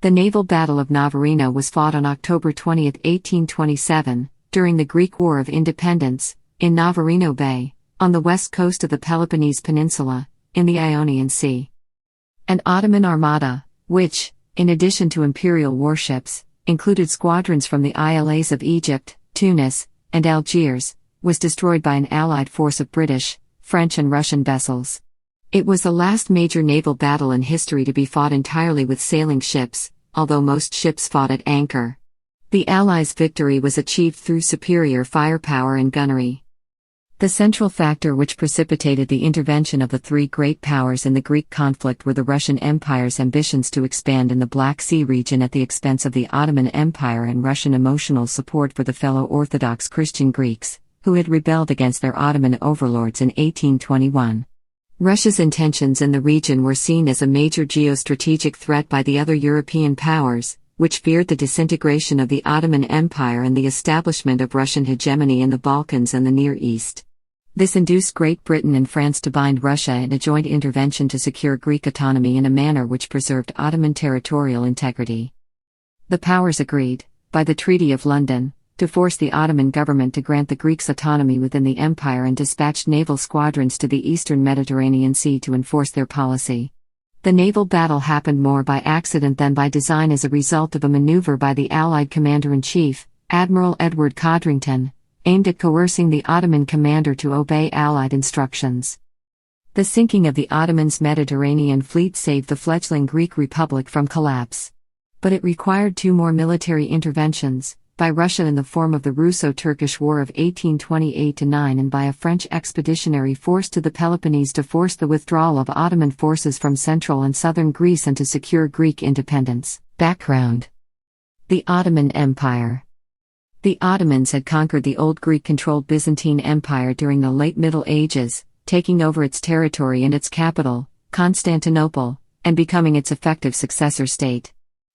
The naval Battle of Navarino was fought on October 20, 1827, during the Greek War of Independence, in Navarino Bay, on the west coast of the Peloponnese peninsula, in the Ionian Sea. An Ottoman armada, which, in addition to imperial warships, included squadrons from the eyalets of Egypt, Tunis, and Algiers, was destroyed by an allied force of British, French and Russian vessels. It was the last major naval battle in history to be fought entirely with sailing ships, although most ships fought at anchor. The Allies' victory was achieved through superior firepower and gunnery. The central factor which precipitated the intervention of the three great powers in the Greek conflict were the Russian Empire's ambitions to expand in the Black Sea region at the expense of the Ottoman Empire and Russian emotional support for the fellow-Orthodox Christian Greeks, who had rebelled against their Ottoman overlords in 1821. Russia's intentions in the region were seen as a major geostrategic threat by the other European powers, which feared the disintegration of the Ottoman Empire and the establishment of Russian hegemony in the Balkans and the Near East. This induced Great Britain and France to bind Russia in a joint intervention to secure Greek autonomy in a manner which preserved Ottoman territorial integrity. The powers agreed, by the Treaty of London, to force the Ottoman government to grant the Greeks autonomy within the empire and dispatched naval squadrons to the eastern Mediterranean Sea to enforce their policy. The naval battle happened more by accident than by design as a result of a maneuver by the Allied Commander-in-Chief, Admiral Codrington, aimed at coercing the Ottoman commander to obey Allied instructions. The sinking of the Ottomans' Mediterranean fleet saved the fledgling Greek Republic from collapse. But it required two more military interventions, by Russia in the form of the Russo-Turkish War of 1828-9 and by a French expeditionary force to the Peloponnese to force the withdrawal of Ottoman forces from central and southern Greece and to secure Greek independence. Background: The Ottoman Empire. The Ottomans had conquered the old Greek-controlled Byzantine Empire during the late Middle Ages, taking over its territory and its capital, Constantinople, and becoming its effective successor state.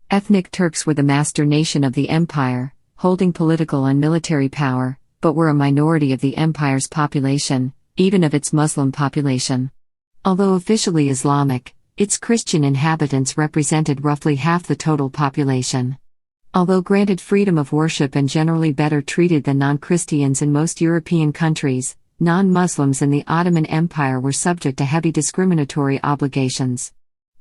Ethnic Turks were the master nation of the empire, holding political and military power, but were a minority of the empire's population, even of its Muslim population. Although officially Islamic, its Christian inhabitants represented roughly half the total population. Although granted freedom of worship and generally better treated than non-Christians in most European countries, non-Muslims in the Ottoman Empire were subject to heavy discriminatory obligations.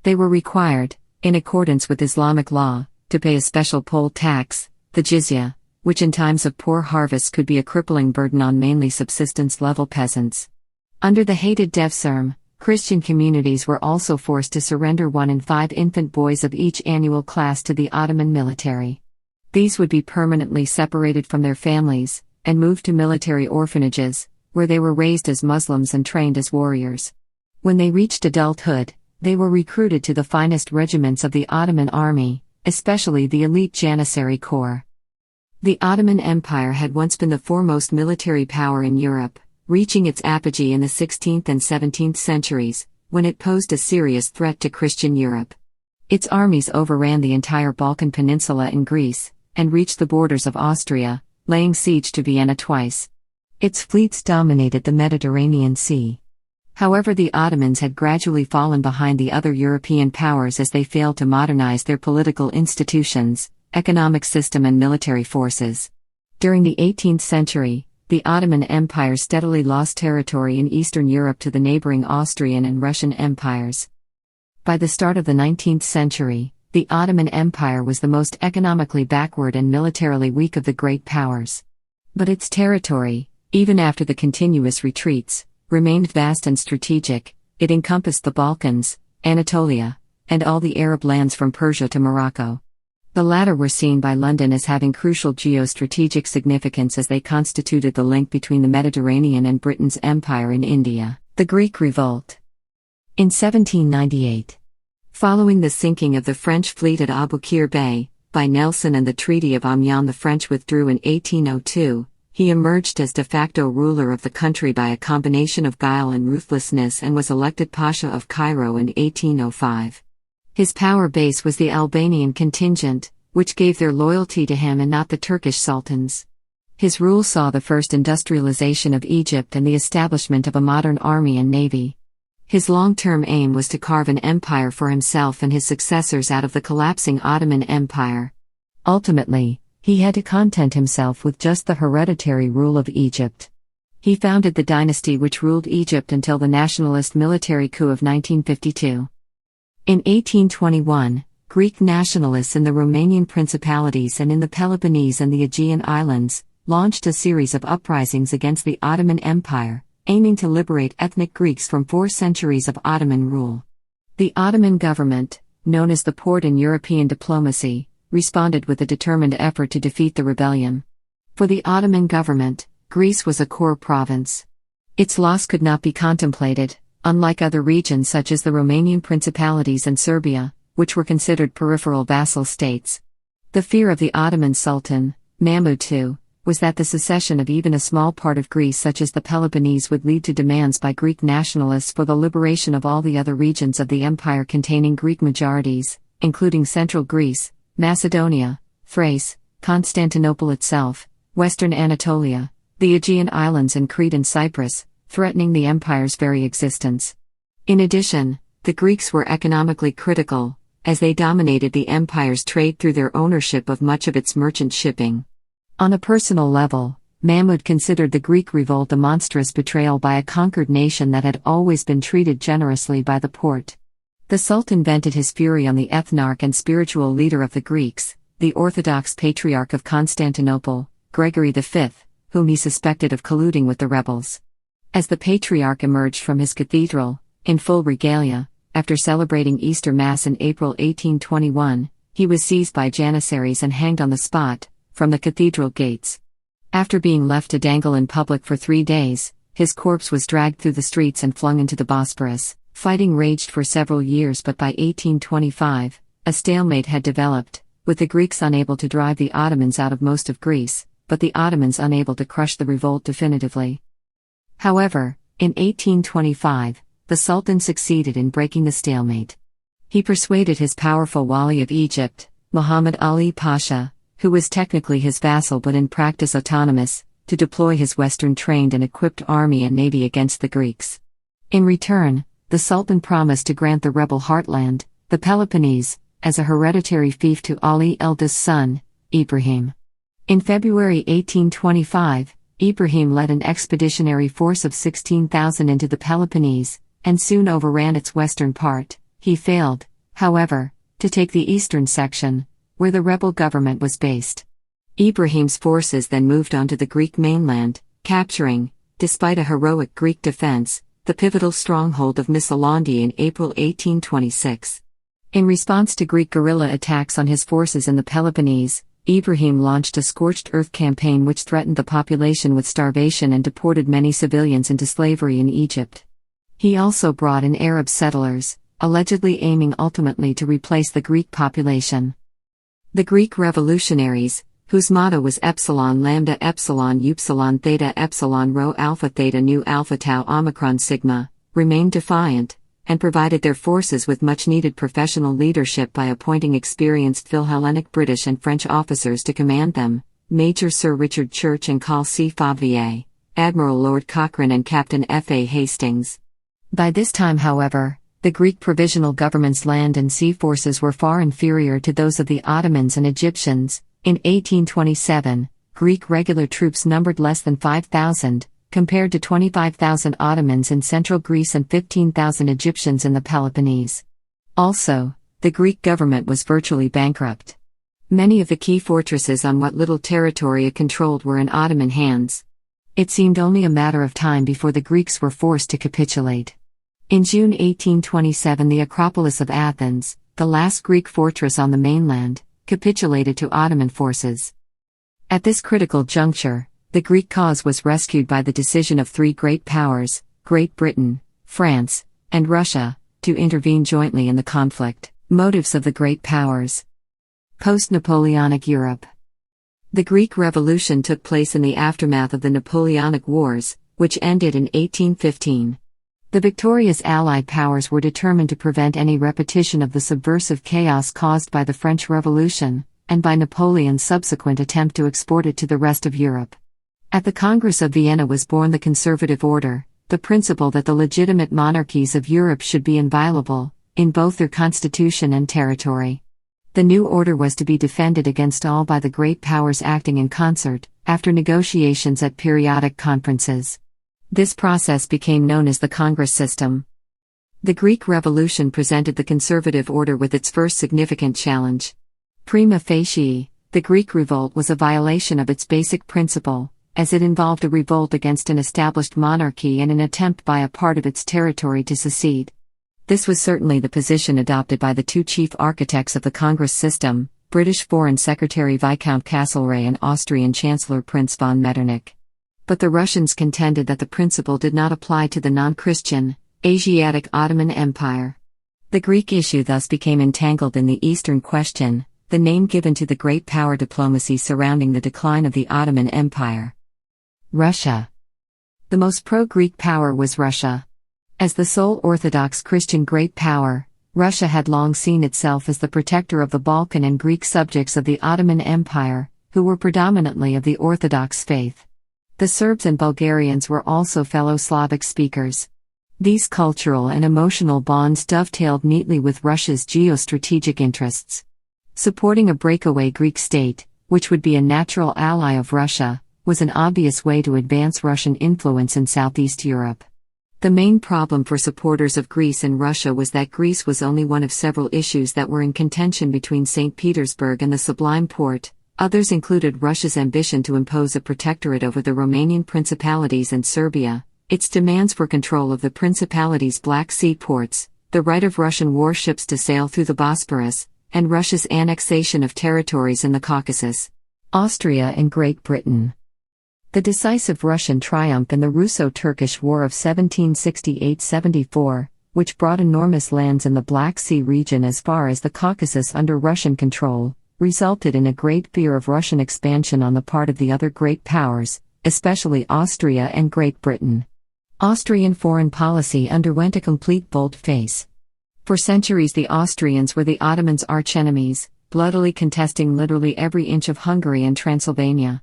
They were required, in accordance with Islamic law, to pay a special poll tax, the jizya, which in times of poor harvests could be a crippling burden on mainly subsistence-level peasants. Under the hated devserm, Christian communities were also forced to surrender 1 in 5 infant boys of each annual class to the Ottoman military. These would be permanently separated from their families, and moved to military orphanages, where they were raised as Muslims and trained as warriors. When they reached adulthood, they were recruited to the finest regiments of the Ottoman army, especially the elite Janissary Corps. The Ottoman Empire had once been the foremost military power in Europe, reaching its apogee in the 16th and 17th centuries, when it posed a serious threat to Christian Europe. Its armies overran the entire Balkan peninsula in Greece, and reached the borders of Austria, laying siege to Vienna twice. Its fleets dominated the Mediterranean Sea. However, the Ottomans had gradually fallen behind the other European powers as they failed to modernize their political institutions, economic system and military forces. During the 18th century, the Ottoman Empire steadily lost territory in Eastern Europe to the neighboring Austrian and Russian empires. By the start of the 19th century, the Ottoman Empire was the most economically backward and militarily weak of the great powers. But its territory, even after the continuous retreats, remained vast and strategic. It encompassed the Balkans, Anatolia, and all the Arab lands from Persia to Morocco. The latter were seen by London as having crucial geostrategic significance as they constituted the link between the Mediterranean and Britain's empire in India. The Greek Revolt. In 1798. Following the sinking of the French fleet at Aboukir Bay, by Nelson and the Treaty of Amiens, the French withdrew in 1802. He emerged as de facto ruler of the country by a combination of guile and ruthlessness and was elected Pasha of Cairo in 1805. His power base was the Albanian contingent, which gave their loyalty to him and not the Turkish sultans. His rule saw the first industrialization of Egypt and the establishment of a modern army and navy. His long-term aim was to carve an empire for himself and his successors out of the collapsing Ottoman Empire. Ultimately, he had to content himself with just the hereditary rule of Egypt. He founded the dynasty which ruled Egypt until the nationalist military coup of 1952. In 1821, Greek nationalists in the Romanian principalities and in the Peloponnese and the Aegean Islands launched a series of uprisings against the Ottoman Empire, aiming to liberate ethnic Greeks from 4 centuries of Ottoman rule. The Ottoman government, known as the Porte in European diplomacy, responded with a determined effort to defeat the rebellion. For the Ottoman government, Greece was a core province. Its loss could not be contemplated, unlike other regions such as the Romanian principalities and Serbia, which were considered peripheral vassal states. The fear of the Ottoman Sultan, Mahmud II, was that the secession of even a small part of Greece such as the Peloponnese would lead to demands by Greek nationalists for the liberation of all the other regions of the empire containing Greek majorities, including central Greece, Macedonia, Thrace, Constantinople itself, western Anatolia, the Aegean Islands and Crete and Cyprus, threatening the empire's very existence. In addition, the Greeks were economically critical, as they dominated the empire's trade through their ownership of much of its merchant shipping. On a personal level, Mahmud considered the Greek revolt a monstrous betrayal by a conquered nation that had always been treated generously by the Porte. The Sultan vented his fury on the ethnarch and spiritual leader of the Greeks, the Orthodox Patriarch of Constantinople, Gregory V, whom he suspected of colluding with the rebels. As the Patriarch emerged from his cathedral, in full regalia, after celebrating Easter Mass in April 1821, he was seized by janissaries and hanged on the spot, from the cathedral gates. After being left to dangle in public for 3 days, his corpse was dragged through the streets and flung into the Bosporus. Fighting raged for several years, but by 1825, a stalemate had developed, with the Greeks unable to drive the Ottomans out of most of Greece, but the Ottomans unable to crush the revolt definitively. However, in 1825, the Sultan succeeded in breaking the stalemate. He persuaded his powerful Wali of Egypt, Muhammad Ali Pasha, who was technically his vassal but in practice autonomous, to deploy his Western-trained and equipped army and navy against the Greeks. In return, the Sultan promised to grant the rebel heartland, the Peloponnese, as a hereditary fief to Ali's eldest son, Ibrahim. In February 1825, Ibrahim led an expeditionary force of 16,000 into the Peloponnese, and soon overran its western part. He failed, however, to take the eastern section, where the rebel government was based. Ibrahim's forces then moved on to the Greek mainland, capturing, despite a heroic Greek defense, the pivotal stronghold of Missolonghi in April 1826. In response to Greek guerrilla attacks on his forces in the Peloponnese, Ibrahim launched a scorched earth campaign which threatened the population with starvation and deported many civilians into slavery in Egypt. He also brought in Arab settlers, allegedly aiming ultimately to replace the Greek population. The Greek revolutionaries, whose motto was Epsilon Lambda Epsilon Upsilon Theta Epsilon Rho Alpha Theta Nu Alpha Tau Omicron Sigma, remained defiant, and provided their forces with much-needed professional leadership by appointing experienced Philhellenic British and French officers to command them, Major Sir Richard Church and Col C. Favier, Admiral Lord Cochrane and Captain F. A. Hastings. By this time, however, the Greek provisional government's land and sea forces were far inferior to those of the Ottomans and Egyptians. In 1827, Greek regular troops numbered less than 5,000, compared to 25,000 Ottomans in central Greece and 15,000 Egyptians in the Peloponnese. Also, the Greek government was virtually bankrupt. Many of the key fortresses on what little territory it controlled were in Ottoman hands. It seemed only a matter of time before the Greeks were forced to capitulate. In June 1827, the Acropolis of Athens, the last Greek fortress on the mainland, capitulated to Ottoman forces. At this critical juncture, the Greek cause was rescued by the decision of 3 great powers, Great Britain, France, and Russia, to intervene jointly in the conflict. Motives of the great powers. Post-Napoleonic Europe. The Greek Revolution took place in the aftermath of the Napoleonic Wars, which ended in 1815. The victorious Allied powers were determined to prevent any repetition of the subversive chaos caused by the French Revolution, and by Napoleon's subsequent attempt to export it to the rest of Europe. At the Congress of Vienna was born the Conservative Order, the principle that the legitimate monarchies of Europe should be inviolable, in both their constitution and territory. The new order was to be defended against all by the great powers acting in concert, after negotiations at periodic conferences. This process became known as the Congress system. The Greek Revolution presented the conservative order with its first significant challenge. Prima facie, the Greek revolt was a violation of its basic principle, as it involved a revolt against an established monarchy and an attempt by a part of its territory to secede. This was certainly the position adopted by the two chief architects of the Congress system, British Foreign Secretary Viscount Castlereagh and Austrian Chancellor Prince von Metternich. But the Russians contended that the principle did not apply to the non-Christian, Asiatic Ottoman Empire. The Greek issue thus became entangled in the Eastern question, the name given to the great power diplomacy surrounding the decline of the Ottoman Empire. Russia. The most pro-Greek power was Russia. As the sole Orthodox Christian great power, Russia had long seen itself as the protector of the Balkan and Greek subjects of the Ottoman Empire, who were predominantly of the Orthodox faith. The Serbs and Bulgarians were also fellow Slavic speakers. These cultural and emotional bonds dovetailed neatly with Russia's geostrategic interests. Supporting a breakaway Greek state, which would be a natural ally of Russia, was an obvious way to advance Russian influence in Southeast Europe. The main problem for supporters of Greece and Russia was that Greece was only one of several issues that were in contention between St. Petersburg and the Sublime Porte. Others included Russia's ambition to impose a protectorate over the Romanian principalities and Serbia, its demands for control of the principalities' Black Sea ports, the right of Russian warships to sail through the Bosporus, and Russia's annexation of territories in the Caucasus. Austria and Great Britain. The decisive Russian triumph in the Russo-Turkish War of 1768–74, which brought enormous lands in the Black Sea region as far as the Caucasus under Russian control, resulted in a great fear of Russian expansion on the part of the other great powers, especially Austria and Great Britain. Austrian foreign policy underwent a complete volte-face. For centuries the Austrians were the Ottomans' archenemies, bloodily contesting literally every inch of Hungary and Transylvania.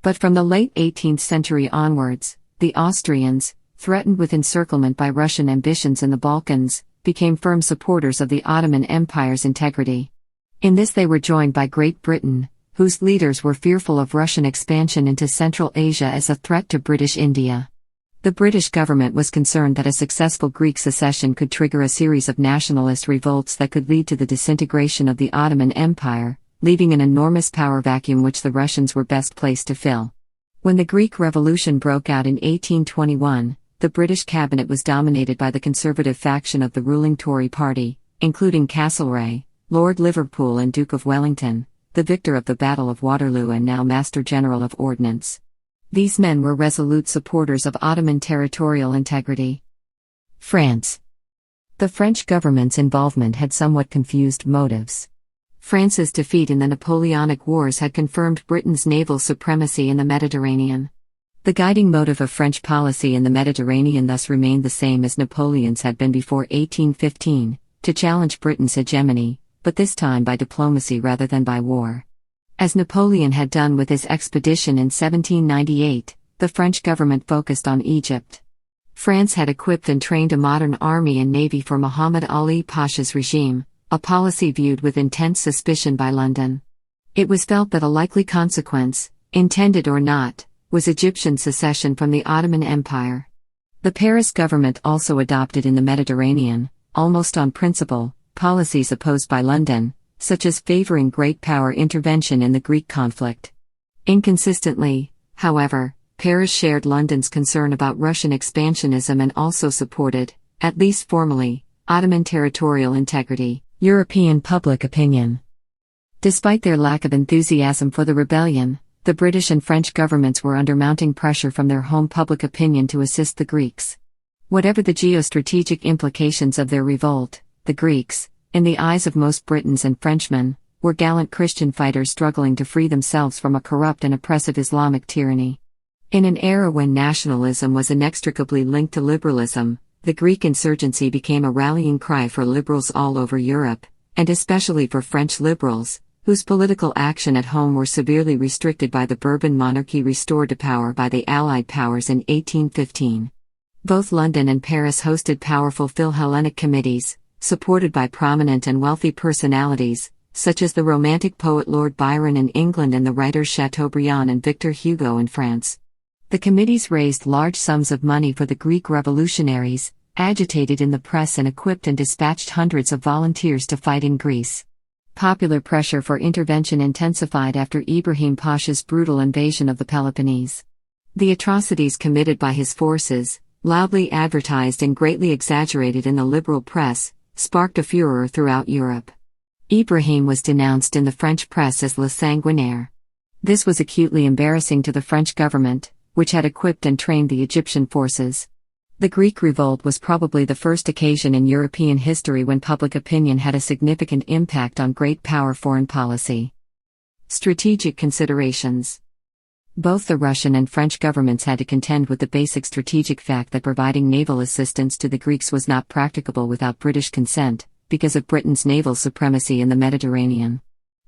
But from the late 18th century onwards, the Austrians, threatened with encirclement by Russian ambitions in the Balkans, became firm supporters of the Ottoman Empire's integrity. In this they were joined by Great Britain, whose leaders were fearful of Russian expansion into Central Asia as a threat to British India. The British government was concerned that a successful Greek secession could trigger a series of nationalist revolts that could lead to the disintegration of the Ottoman Empire, leaving an enormous power vacuum which the Russians were best placed to fill. When the Greek Revolution broke out in 1821, the British cabinet was dominated by the conservative faction of the ruling Tory party, including Castlereagh, Lord Liverpool and Duke of Wellington, the victor of the Battle of Waterloo and now Master General of Ordnance. These men were resolute supporters of Ottoman territorial integrity. France. The French government's involvement had somewhat confused motives. France's defeat in the Napoleonic Wars had confirmed Britain's naval supremacy in the Mediterranean. The guiding motive of French policy in the Mediterranean thus remained the same as Napoleon's had been before 1815, to challenge Britain's hegemony, but this time by diplomacy rather than by war. As Napoleon had done with his expedition in 1798, the French government focused on Egypt. France had equipped and trained a modern army and navy for Muhammad Ali Pasha's regime, a policy viewed with intense suspicion by London. It was felt that a likely consequence, intended or not, was Egyptian secession from the Ottoman Empire. The Paris government also adopted in the Mediterranean, almost on principle, policies opposed by London, such as favoring great power intervention in the Greek conflict. Inconsistently, however, Paris shared London's concern about Russian expansionism and also supported, at least formally, Ottoman territorial integrity. European public opinion. Despite their lack of enthusiasm for the rebellion, the British and French governments were under mounting pressure from their home public opinion to assist the Greeks. Whatever the geostrategic implications of their revolt, the Greeks, in the eyes of most Britons and Frenchmen, were gallant Christian fighters struggling to free themselves from a corrupt and oppressive Islamic tyranny. In an era when nationalism was inextricably linked to liberalism, the Greek insurgency became a rallying cry for liberals all over Europe, and especially for French liberals, whose political action at home were severely restricted by the Bourbon monarchy restored to power by the Allied powers in 1815. Both London and Paris hosted powerful Philhellenic committees, supported by prominent and wealthy personalities, such as the Romantic poet Lord Byron in England and the writers Chateaubriand and Victor Hugo in France. The committees raised large sums of money for the Greek revolutionaries, agitated in the press and equipped and dispatched hundreds of volunteers to fight in Greece. Popular pressure for intervention intensified after Ibrahim Pasha's brutal invasion of the Peloponnese. The atrocities committed by his forces, loudly advertised and greatly exaggerated in the liberal press, sparked a furor throughout Europe. Ibrahim was denounced in the French press as Le Sanguinaire. This was acutely embarrassing to the French government, which had equipped and trained the Egyptian forces. The Greek revolt was probably the first occasion in European history when public opinion had a significant impact on great power foreign policy. Strategic considerations. Both the Russian and French governments had to contend with the basic strategic fact that providing naval assistance to the Greeks was not practicable without British consent, because of Britain's naval supremacy in the Mediterranean.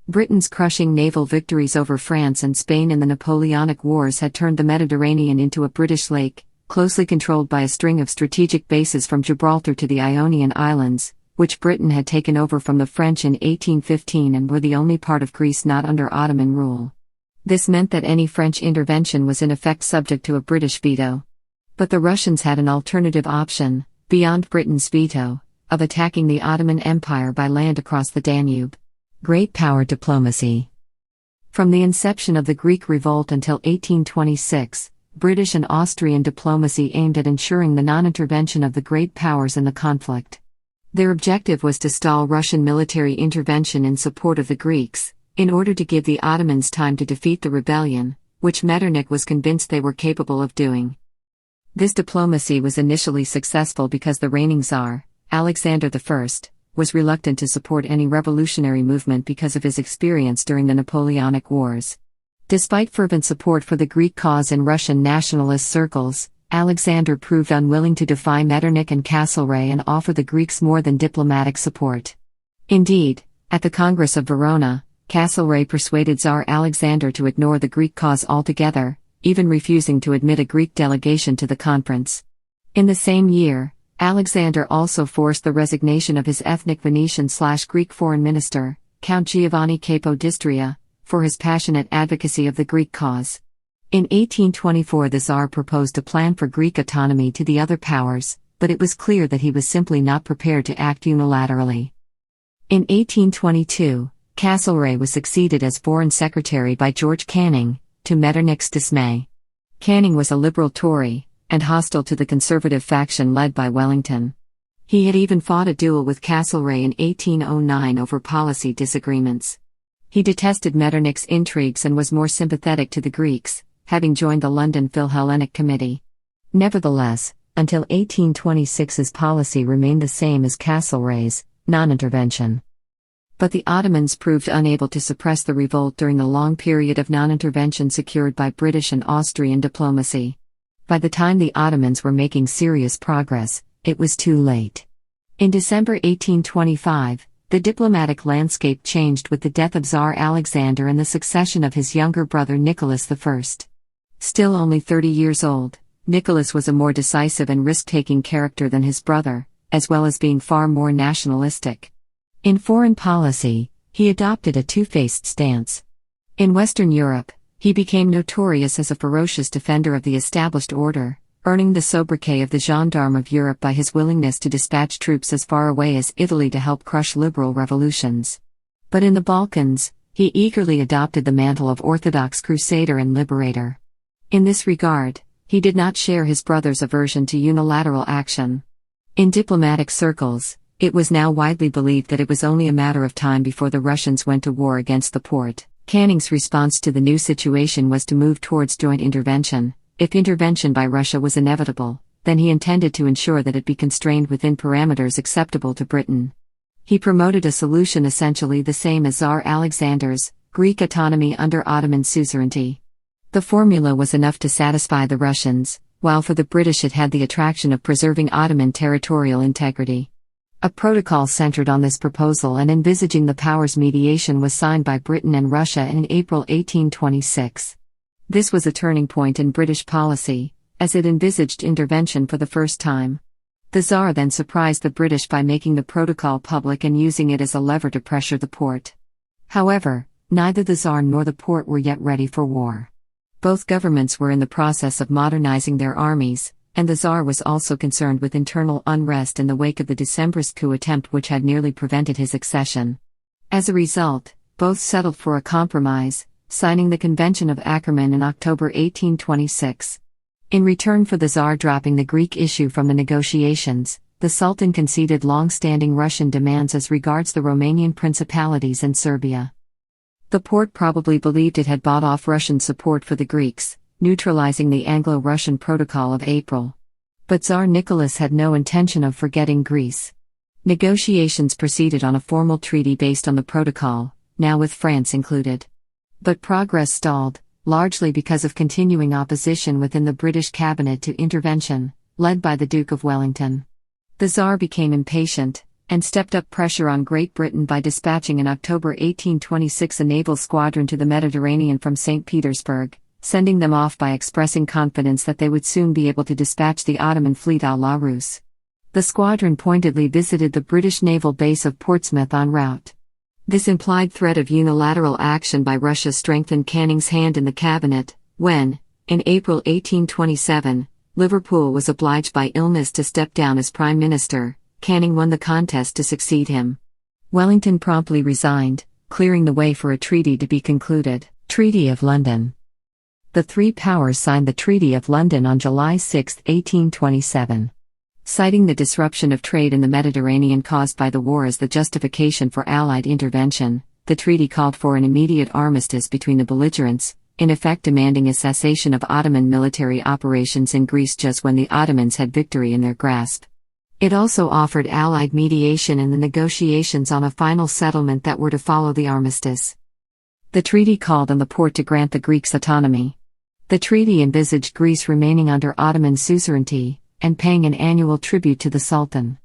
Britain's crushing naval victories over France and Spain in the Napoleonic Wars had turned the Mediterranean into a British lake, closely controlled by a string of strategic bases from Gibraltar to the Ionian Islands, which Britain had taken over from the French in 1815 and were the only part of Greece not under Ottoman rule. This meant that any French intervention was in effect subject to a British veto. But the Russians had an alternative option, beyond Britain's veto, of attacking the Ottoman Empire by land across the Danube. Great power diplomacy. From the inception of the Greek revolt until 1826, British and Austrian diplomacy aimed at ensuring the non-intervention of the great powers in the conflict. Their objective was to stall Russian military intervention in support of the Greeks, in order to give the Ottomans time to defeat the rebellion, which Metternich was convinced they were capable of doing. This diplomacy was initially successful because the reigning Tsar, Alexander I, was reluctant to support any revolutionary movement because of his experience during the Napoleonic Wars. Despite fervent support for the Greek cause in Russian nationalist circles, Alexander proved unwilling to defy Metternich and Castlereagh and offer the Greeks more than diplomatic support. Indeed, at the Congress of Verona, Castlereagh persuaded Tsar Alexander to ignore the Greek cause altogether, even refusing to admit a Greek delegation to the conference. In the same year, Alexander also forced the resignation of his ethnic Venetian/Greek foreign minister, Count Giovanni Capodistria, for his passionate advocacy of the Greek cause. In 1824 the Tsar proposed a plan for Greek autonomy to the other powers, but it was clear that he was simply not prepared to act unilaterally. In 1822, Castlereagh was succeeded as Foreign Secretary by George Canning, to Metternich's dismay. Canning was a liberal Tory, and hostile to the conservative faction led by Wellington. He had even fought a duel with Castlereagh in 1809 over policy disagreements. He detested Metternich's intrigues and was more sympathetic to the Greeks, having joined the London Philhellenic Committee. Nevertheless, until 1826 his policy remained the same as Castlereagh's, non-intervention. But the Ottomans proved unable to suppress the revolt during the long period of non-intervention secured by British and Austrian diplomacy. By the time the Ottomans were making serious progress, it was too late. In December 1825, the diplomatic landscape changed with the death of Tsar Alexander and the succession of his younger brother Nicholas I. Still only 30 years old, Nicholas was a more decisive and risk-taking character than his brother, as well as being far more nationalistic. In foreign policy, he adopted a two-faced stance. In Western Europe, he became notorious as a ferocious defender of the established order, earning the sobriquet of the gendarme of Europe by his willingness to dispatch troops as far away as Italy to help crush liberal revolutions. But in the Balkans, he eagerly adopted the mantle of Orthodox crusader and liberator. In this regard, he did not share his brother's aversion to unilateral action. In diplomatic circles, it was now widely believed that it was only a matter of time before the Russians went to war against the Porte. Canning's response to the new situation was to move towards joint intervention. If intervention by Russia was inevitable, then he intended to ensure that it be constrained within parameters acceptable to Britain. He promoted a solution essentially the same as Tsar Alexander's, Greek autonomy under Ottoman suzerainty. The formula was enough to satisfy the Russians, while for the British it had the attraction of preserving Ottoman territorial integrity. A protocol centered on this proposal and envisaging the powers' mediation was signed by Britain and Russia in April 1826. This was a turning point in British policy, as it envisaged intervention for the first time. The Tsar then surprised the British by making the protocol public and using it as a lever to pressure the Porte. However, neither the Tsar nor the Porte were yet ready for war. Both governments were in the process of modernizing their armies, and the Tsar was also concerned with internal unrest in the wake of the Decembrist coup attempt which had nearly prevented his accession. As a result, both settled for a compromise, signing the Convention of Ackerman in October 1826. In return for the Tsar dropping the Greek issue from the negotiations, the Sultan conceded long-standing Russian demands as regards the Romanian principalities and Serbia. The Porte probably believed it had bought off Russian support for the Greeks, neutralizing the Anglo-Russian Protocol of April. But Tsar Nicholas had no intention of forgetting Greece. Negotiations proceeded on a formal treaty based on the protocol, now with France included. But progress stalled, largely because of continuing opposition within the British cabinet to intervention, led by the Duke of Wellington. The Tsar became impatient, and stepped up pressure on Great Britain by dispatching in October 1826 a naval squadron to the Mediterranean from St. Petersburg, sending them off by expressing confidence that they would soon be able to dispatch the Ottoman fleet à la Russe. The squadron pointedly visited the British naval base of Portsmouth en route. This implied threat of unilateral action by Russia strengthened Canning's hand in the cabinet, when, in April 1827, Liverpool was obliged by illness to step down as Prime Minister. Canning won the contest to succeed him. Wellington promptly resigned, clearing the way for a treaty to be concluded. Treaty of London. The three powers signed the Treaty of London on July 6, 1827. Citing the disruption of trade in the Mediterranean caused by the war as the justification for Allied intervention, the treaty called for an immediate armistice between the belligerents, in effect demanding a cessation of Ottoman military operations in Greece just when the Ottomans had victory in their grasp. It also offered Allied mediation in the negotiations on a final settlement that were to follow the armistice. The treaty called on the Porte to grant the Greeks autonomy. The treaty envisaged Greece remaining under Ottoman suzerainty, and paying an annual tribute to the Sultan.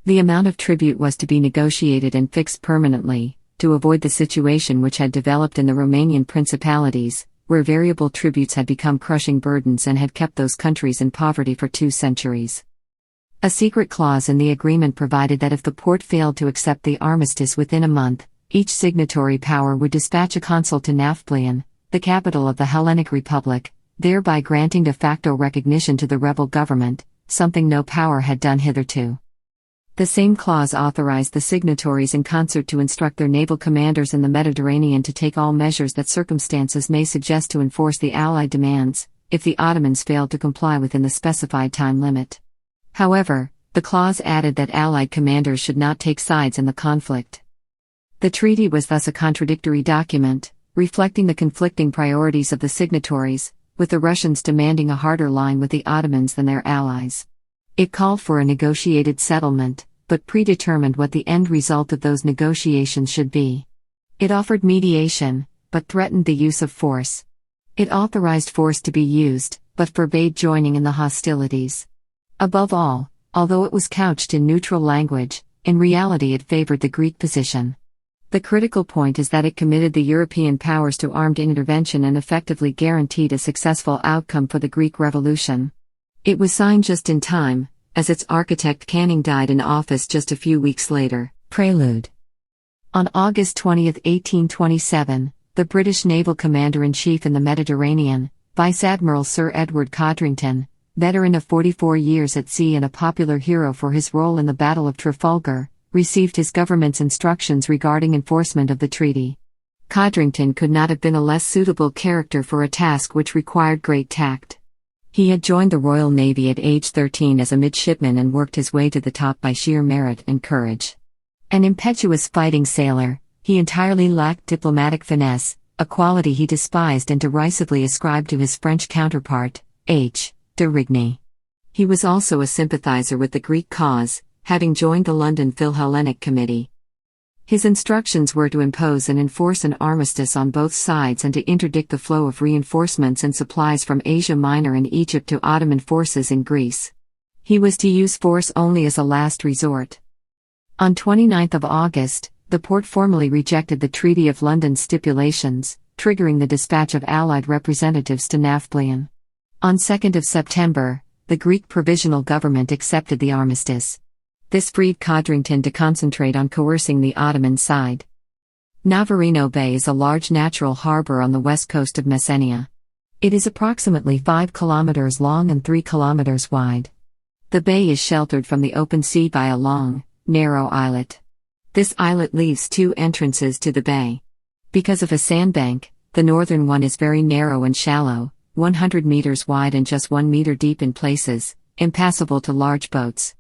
The amount of tribute was to be negotiated and fixed permanently, to avoid the situation which had developed in the Romanian principalities, where variable tributes had become crushing burdens and had kept those countries in poverty for 2 centuries. A secret clause in the agreement provided that if the Porte failed to accept the armistice within a month, each signatory power would dispatch a consul to Nafplion, the capital of the Hellenic Republic, thereby granting de facto recognition to the rebel government, something no power had done hitherto. The same clause authorized the signatories in concert to instruct their naval commanders in the Mediterranean to take all measures that circumstances may suggest to enforce the Allied demands, if the Ottomans failed to comply within the specified time limit. However, the clause added that Allied commanders should not take sides in the conflict. The treaty was thus a contradictory document, reflecting the conflicting priorities of the signatories, with the Russians demanding a harder line with the Ottomans than their allies. It called for a negotiated settlement, but predetermined what the end result of those negotiations should be. It offered mediation, but threatened the use of force. It authorized force to be used, but forbade joining in the hostilities. Above all, although it was couched in neutral language, in reality it favored the Greek position. The critical point is that it committed the European powers to armed intervention and effectively guaranteed a successful outcome for the Greek Revolution. It was signed just in time, as its architect Canning died in office just a few weeks later. Prelude. On August 20, 1827, the British naval commander-in-chief in the Mediterranean, Vice Admiral Sir Edward Codrington, veteran of 44 years at sea and a popular hero for his role in the Battle of Trafalgar, received his government's instructions regarding enforcement of the treaty. Codrington could not have been a less suitable character for a task which required great tact. He had joined the Royal Navy at age 13 as a midshipman and worked his way to the top by sheer merit and courage. An impetuous fighting sailor, he entirely lacked diplomatic finesse, a quality he despised and derisively ascribed to his French counterpart, H. de Rigny. He was also a sympathizer with the Greek cause, having joined the London Philhellenic Committee. His instructions were to impose and enforce an armistice on both sides and to interdict the flow of reinforcements and supplies from Asia Minor and Egypt to Ottoman forces in Greece. He was to use force only as a last resort. On 29 August, the Porte formally rejected the Treaty of London stipulations, triggering the dispatch of Allied representatives to Nafplion. On 2nd of September, the Greek provisional government accepted the armistice. This freed Codrington to concentrate on coercing the Ottoman side. Navarino Bay is a large natural harbor on the west coast of Messenia. It is approximately 5 kilometers long and 3 kilometers wide. The bay is sheltered from the open sea by a long, narrow islet. This islet leaves 2 entrances to the bay. Because of a sandbank, the northern one is very narrow and shallow, 100 meters wide and just 1 meter deep in places, impassable to large boats.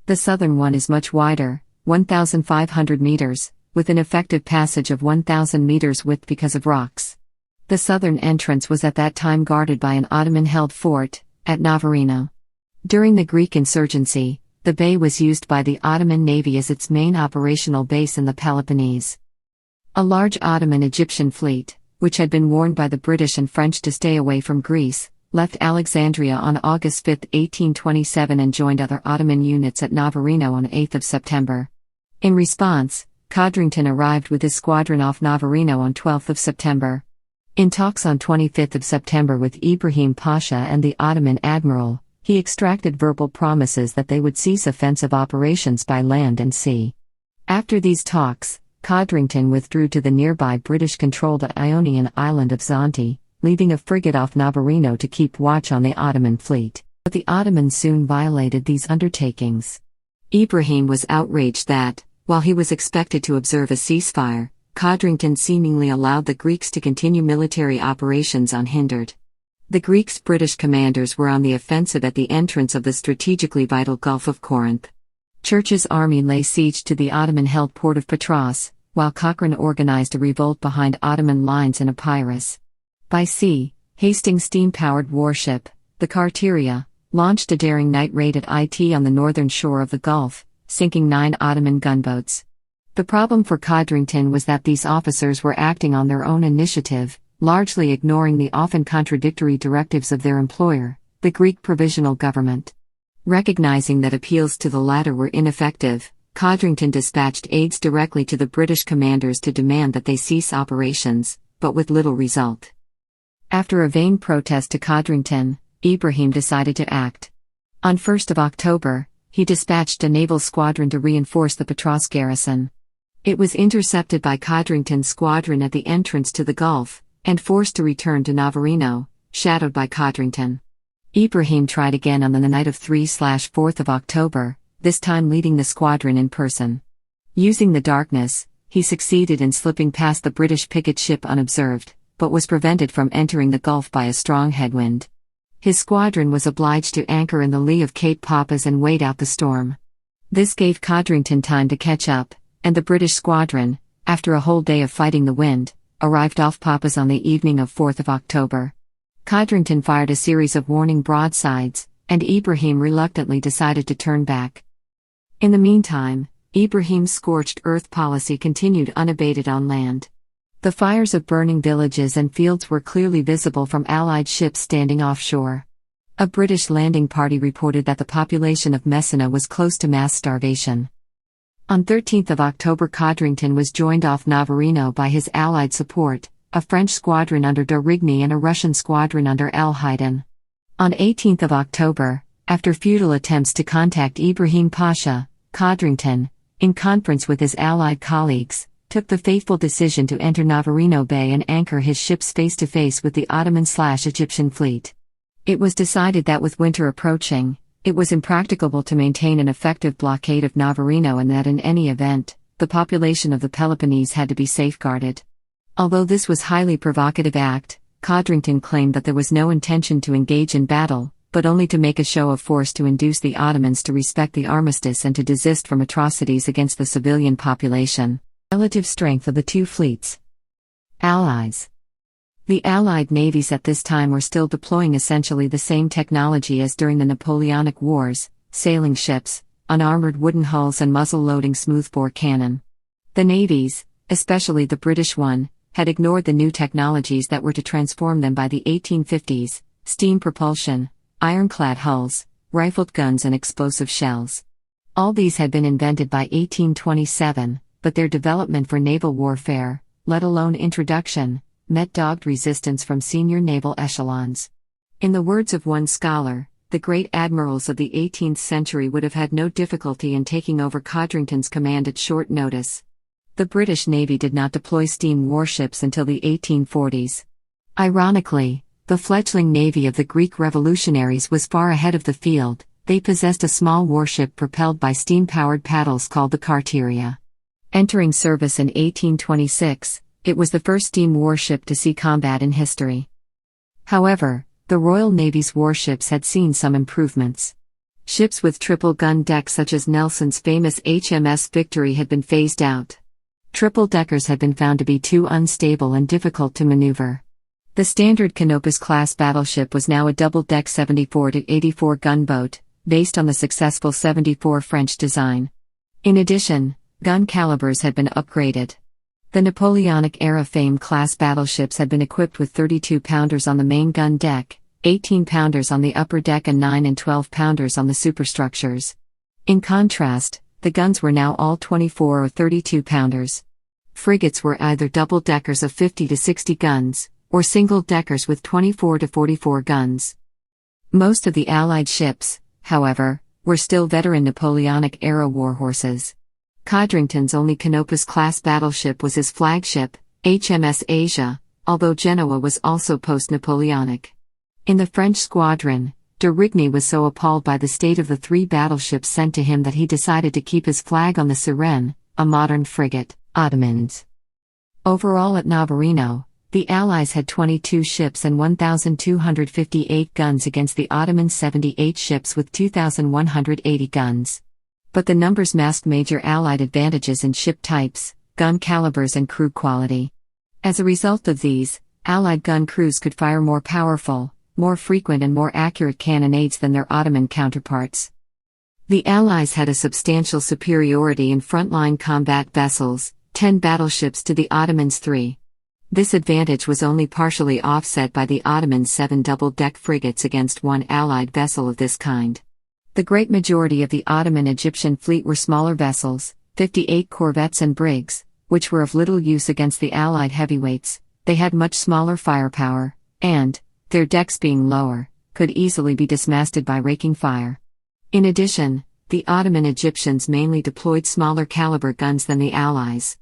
The southern one is much wider, 1,500 meters, with an effective passage of 1,000 meters width because of rocks. The southern entrance was at that time guarded by an Ottoman-held fort, at Navarino. During the Greek insurgency, the bay was used by the Ottoman Navy as its main operational base in the Peloponnese. A large Ottoman Egyptian fleet, which had been warned by the British and French to stay away from Greece, left Alexandria on August 5, 1827 and joined other Ottoman units at Navarino on 8 September. In response, Codrington arrived with his squadron off Navarino on 12 September. In talks on 25 September with Ibrahim Pasha and the Ottoman admiral, he extracted verbal promises that they would cease offensive operations by land and sea. After these talks, Codrington withdrew to the nearby British-controlled Ionian island of Zante, leaving a frigate off Navarino to keep watch on the Ottoman fleet. But the Ottomans soon violated these undertakings. Ibrahim was outraged that, while he was expected to observe a ceasefire, Codrington seemingly allowed the Greeks to continue military operations unhindered. The Greeks' British commanders were on the offensive at the entrance of the strategically vital Gulf of Corinth. Church's army lay siege to the Ottoman-held port of Patras, while Cochrane organized a revolt behind Ottoman lines in Epirus. By sea, Hastings' steam-powered warship, the Carteria, launched a daring night raid at It on the northern shore of the Gulf, sinking 9 Ottoman gunboats. The problem for Codrington was that these officers were acting on their own initiative, largely ignoring the often contradictory directives of their employer, the Greek provisional government. Recognizing that appeals to the latter were ineffective, Codrington dispatched aides directly to the British commanders to demand that they cease operations, but with little result. After a vain protest to Codrington, Ibrahim decided to act. On 1 October, he dispatched a naval squadron to reinforce the Patras garrison. It was intercepted by Codrington's squadron at the entrance to the Gulf, and forced to return to Navarino, shadowed by Codrington. Ibrahim tried again on the night of 3/4 October, this time leading the squadron in person. Using the darkness, he succeeded in slipping past the British picket ship unobserved, but was prevented from entering the Gulf by a strong headwind. His squadron was obliged to anchor in the lee of Cape Papas and wait out the storm. This gave Codrington time to catch up, and the British squadron, after a whole day of fighting the wind, arrived off Papas on the evening of 4 October. Codrington fired a series of warning broadsides, and Ibrahim reluctantly decided to turn back. In the meantime, Ibrahim's scorched earth policy continued unabated on land. The fires of burning villages and fields were clearly visible from Allied ships standing offshore. A British landing party reported that the population of Messina was close to mass starvation. On 13 October, Codrington was joined off Navarino by his Allied support, a French squadron under de Rigny and a Russian squadron under El Haydn. On 18 October, after futile attempts to contact Ibrahim Pasha, Codrington, in conference with his Allied colleagues, took the fateful decision to enter Navarino Bay and anchor his ships face-to-face with the Ottoman/Egyptian fleet. It was decided that with winter approaching, it was impracticable to maintain an effective blockade of Navarino and that in any event, the population of the Peloponnese had to be safeguarded. Although this was a highly provocative act, Codrington claimed that there was no intention to engage in battle, but only to make a show of force to induce the Ottomans to respect the armistice and to desist from atrocities against the civilian population. Relative strength of the two fleets. Allies. The Allied navies at this time were still deploying essentially the same technology as during the Napoleonic Wars: sailing ships, unarmored wooden hulls and muzzle-loading smoothbore cannon. The navies, especially the British one, had ignored the new technologies that were to transform them by the 1850s: steam propulsion, ironclad hulls, rifled guns and explosive shells. All these had been invented by 1827, but their development for naval warfare, let alone introduction, met dogged resistance from senior naval echelons. In the words of one scholar, the great admirals of the 18th century would have had no difficulty in taking over Codrington's command at short notice. The British Navy did not deploy steam warships until the 1840s. Ironically, the fledgling navy of the Greek revolutionaries was far ahead of the field. They possessed a small warship propelled by steam-powered paddles called the carteria. Entering service in 1826, it was the first steam warship to see combat in history. However, the Royal Navy's warships had seen some improvements. Ships with triple-gun decks such as Nelson's famous HMS Victory had been phased out. Triple-deckers had been found to be too unstable and difficult to maneuver. The standard Canopus-class battleship was now a double-deck 74 to 84 gunboat, based on the successful 74 French design. In addition, gun calibers had been upgraded. The Napoleonic-era Fame-class battleships had been equipped with 32-pounders on the main gun deck, 18-pounders on the upper deck and 9 and 12-pounders on the superstructures. In contrast, the guns were now all 24 or 32-pounders. Frigates were either double-deckers of 50 to 60 guns, or single-deckers with 24 to 44 guns. Most of the Allied ships, however, were still veteran Napoleonic-era warhorses. Codrington's only Canopus-class battleship was his flagship, HMS Asia, although Genoa was also post-Napoleonic. In the French squadron, de Rigny was so appalled by the state of the 3 battleships sent to him that he decided to keep his flag on the Sirene, a modern frigate, Ottomans. Overall at Navarino, the Allies had 22 ships and 1,258 guns against the Ottomans' 78 ships with 2,180 guns. But the numbers masked major Allied advantages in ship types, gun calibers and crew quality. As a result of these, Allied gun crews could fire more powerful, more frequent and more accurate cannonades than their Ottoman counterparts. The Allies had a substantial superiority in frontline combat vessels, 10 battleships to the Ottomans' 3. This advantage was only partially offset by the Ottomans' 7 double-deck frigates against 1 Allied vessel of this kind. The great majority of the Ottoman Egyptian fleet were smaller vessels, 58 corvettes and brigs, which were of little use against the Allied heavyweights. They had much smaller firepower, and, their decks being lower, could easily be dismasted by raking fire. In addition, the Ottoman Egyptians mainly deployed smaller caliber guns than the Allies.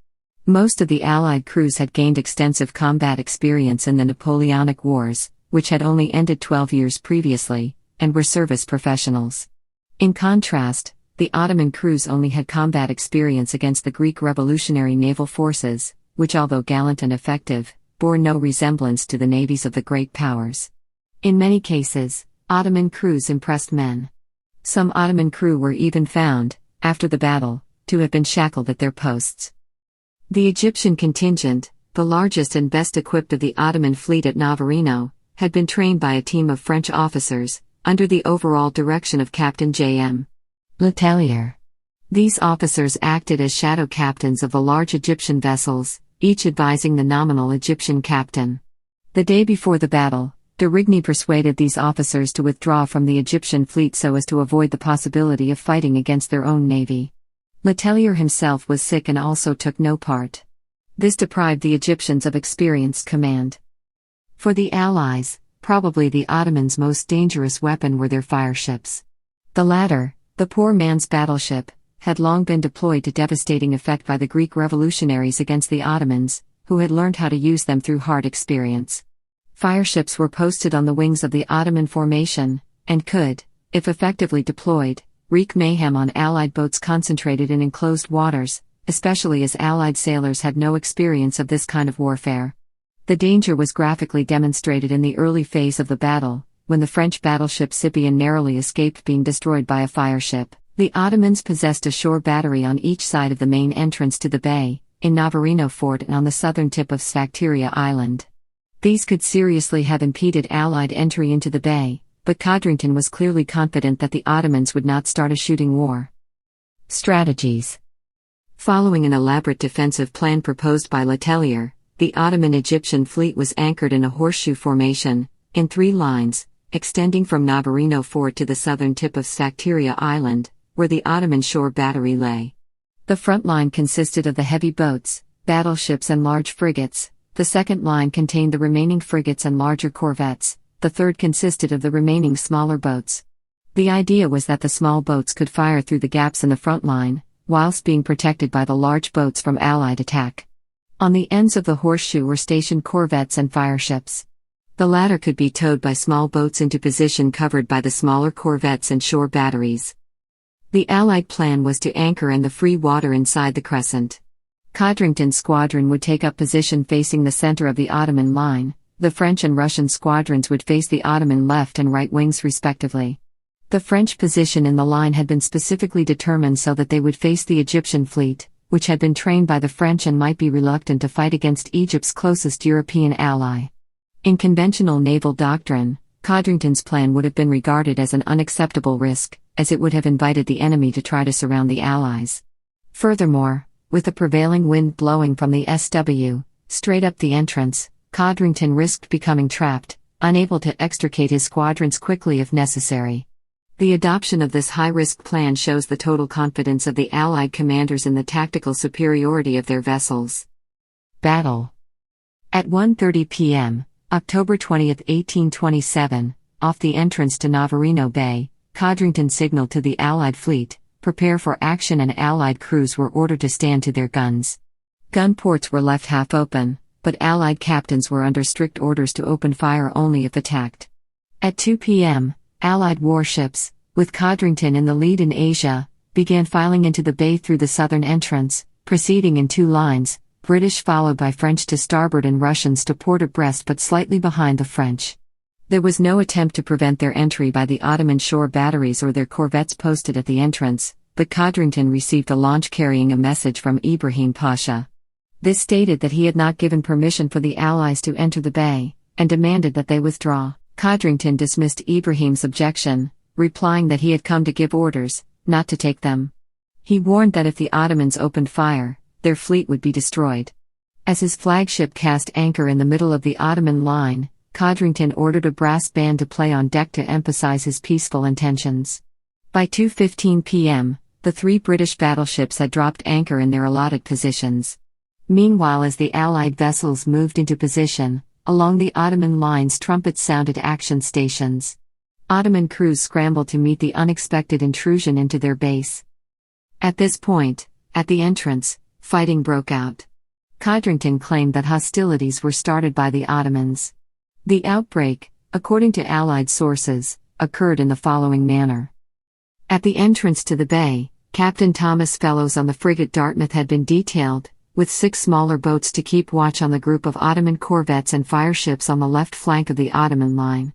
Most of the Allied crews had gained extensive combat experience in the Napoleonic Wars, which had only ended 12 years previously, and were service professionals. In contrast, the Ottoman crews only had combat experience against the Greek revolutionary naval forces, which although gallant and effective, bore no resemblance to the navies of the great powers. In many cases, Ottoman crews impressed men. Some Ottoman crew were even found, after the battle, to have been shackled at their posts. The Egyptian contingent, the largest and best equipped of the Ottoman fleet at Navarino, had been trained by a team of French officers, under the overall direction of Captain J.M. Letellier. These officers acted as shadow captains of the large Egyptian vessels, each advising the nominal Egyptian captain. The day before the battle, de Rigny persuaded these officers to withdraw from the Egyptian fleet so as to avoid the possibility of fighting against their own navy. Letellier himself was sick and also took no part. This deprived the Egyptians of experienced command. For the Allies, probably the Ottomans' most dangerous weapon were their fireships. The latter, the poor man's battleship, had long been deployed to devastating effect by the Greek revolutionaries against the Ottomans, who had learned how to use them through hard experience. Fireships were posted on the wings of the Ottoman formation, and could, if effectively deployed, wreak mayhem on Allied boats concentrated in enclosed waters, especially as Allied sailors had no experience of this kind of warfare. The danger was graphically demonstrated in the early phase of the battle, when the French battleship Scipion narrowly escaped being destroyed by a fireship. The Ottomans possessed a shore battery on each side of the main entrance to the bay, in Navarino Fort and on the southern tip of Sphacteria Island. These could seriously have impeded Allied entry into the bay, but Codrington was clearly confident that the Ottomans would not start a shooting war. Strategies. Following an elaborate defensive plan proposed by Letellier, the Ottoman Egyptian fleet was anchored in a horseshoe formation, in 3 lines, extending from Navarino Fort to the southern tip of Sphacteria Island, where the Ottoman shore battery lay. The front line consisted of the heavy boats, battleships and large frigates. The second line contained the remaining frigates and larger corvettes, the third consisted of the remaining smaller boats. The idea was that the small boats could fire through the gaps in the front line, whilst being protected by the large boats from Allied attack. On the ends of the horseshoe were stationed corvettes and fireships. The latter could be towed by small boats into position covered by the smaller corvettes and shore batteries. The Allied plan was to anchor in the free water inside the crescent. Codrington's squadron would take up position facing the center of the Ottoman line. The French and Russian squadrons would face the Ottoman left and right wings respectively. The French position in the line had been specifically determined so that they would face the Egyptian fleet, which had been trained by the French and might be reluctant to fight against Egypt's closest European ally. In conventional naval doctrine, Codrington's plan would have been regarded as an unacceptable risk, as it would have invited the enemy to try to surround the Allies. Furthermore, with the prevailing wind blowing from the SW, straight up the entrance, Codrington risked becoming trapped, unable to extricate his squadrons quickly if necessary. The adoption of this high-risk plan shows the total confidence of the Allied commanders in the tactical superiority of their vessels. Battle. At 1:30 p.m., October 20, 1827, off the entrance to Navarino Bay, Codrington signaled to the Allied fleet, "Prepare for action," and Allied crews were ordered to stand to their guns. Gun ports were left half open, but Allied captains were under strict orders to open fire only if attacked. At 2 p.m., Allied warships, with Codrington in the lead in Asia, began filing into the bay through the southern entrance, proceeding in two lines, British followed by French to starboard and Russians to port abreast but slightly behind the French. There was no attempt to prevent their entry by the Ottoman shore batteries or their corvettes posted at the entrance, but Codrington received a launch carrying a message from Ibrahim Pasha. This stated that he had not given permission for the Allies to enter the bay, and demanded that they withdraw. Codrington dismissed Ibrahim's objection, replying that he had come to give orders, not to take them. He warned that if the Ottomans opened fire, their fleet would be destroyed. As his flagship cast anchor in the middle of the Ottoman line, Codrington ordered a brass band to play on deck to emphasize his peaceful intentions. By 2:15 p.m., the three British battleships had dropped anchor in their allotted positions. Meanwhile, as the Allied vessels moved into position, along the Ottoman lines trumpets sounded action stations. Ottoman crews scrambled to meet the unexpected intrusion into their base. At this point, at the entrance, fighting broke out. Codrington claimed that hostilities were started by the Ottomans. The outbreak, according to Allied sources, occurred in the following manner. At the entrance to the bay, Captain Thomas Fellows on the frigate Dartmouth had been detailed, with 6 smaller boats to keep watch on the group of Ottoman corvettes and fireships on the left flank of the Ottoman line.